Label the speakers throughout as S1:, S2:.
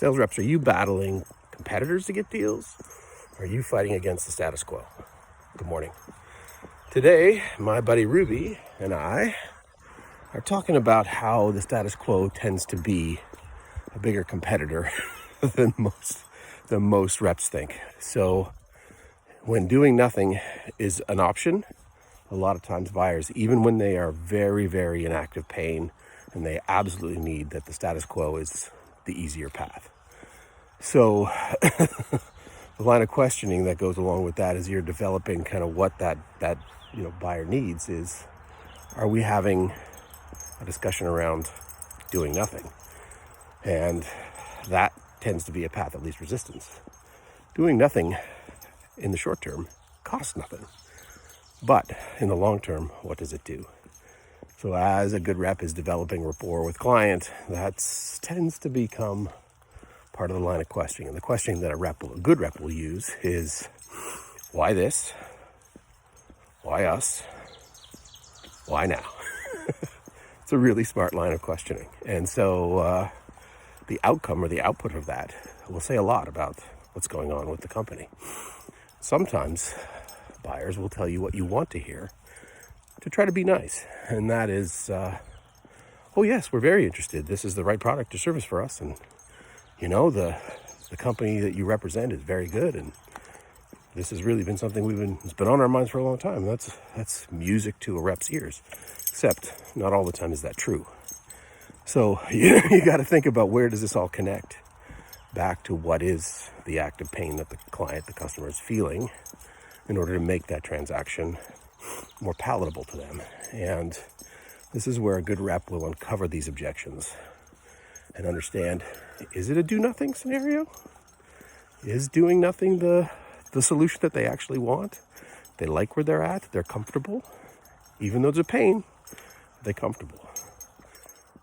S1: Sales reps, are you battling competitors to get deals? Or are you fighting against the status quo? Good morning. Today, my buddy Ruby and I are talking about how the status quo tends to be a bigger competitor than most reps think. So when doing nothing is an option, a lot of times buyers, even when they are very, very in active pain and they absolutely need that, the status quo is the easier path. So the line of questioning that goes along with that is you're developing kind of what that buyer needs is, are we having a discussion around doing nothing? And that tends to be a path of least resistance. Doing nothing in the short term costs nothing. But in the long term, what does it do? So as a good rep is developing rapport with client, that tends to become part of the line of questioning. And the questioning that a good rep will use is, why this? Why us? Why now? It's a really smart line of questioning. And so the outcome or the output of that will say a lot about what's going on with the company. Sometimes buyers will tell you what you want to hear to try to be nice. And that is, oh yes, we're very interested. This is the right product or service for us. And the company that you represent is very good. And this has really been something it's been on our minds for a long time. That's music to a rep's ears, except not all the time is that true. So you got to think about, where does this all connect back to what is the active pain that the customer is feeling in order to make that transaction more palatable to them. And this is where a good rep will uncover these objections and understand, is it a do nothing scenario? Is doing nothing the solution that they actually want? They like where they're at, they're comfortable. Even though it's a pain, they're comfortable.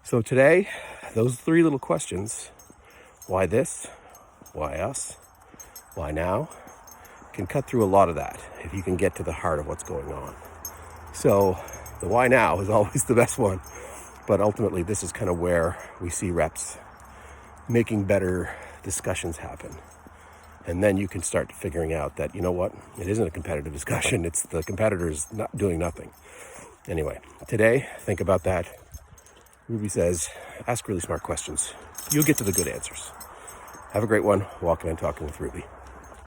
S1: So today, those three little questions, why this, why us, why now, can cut through a lot of that if you can get to the heart of what's going on. So the why now is always the best one, but ultimately this is kind of where we see reps making better discussions happen. And then you can start figuring out that, it isn't a competitive discussion, it's the competitors not doing nothing. Anyway, today, think about that. Ruby says, ask really smart questions. You'll get to the good answers. Have a great one. Walkin and Talkin with Ruby.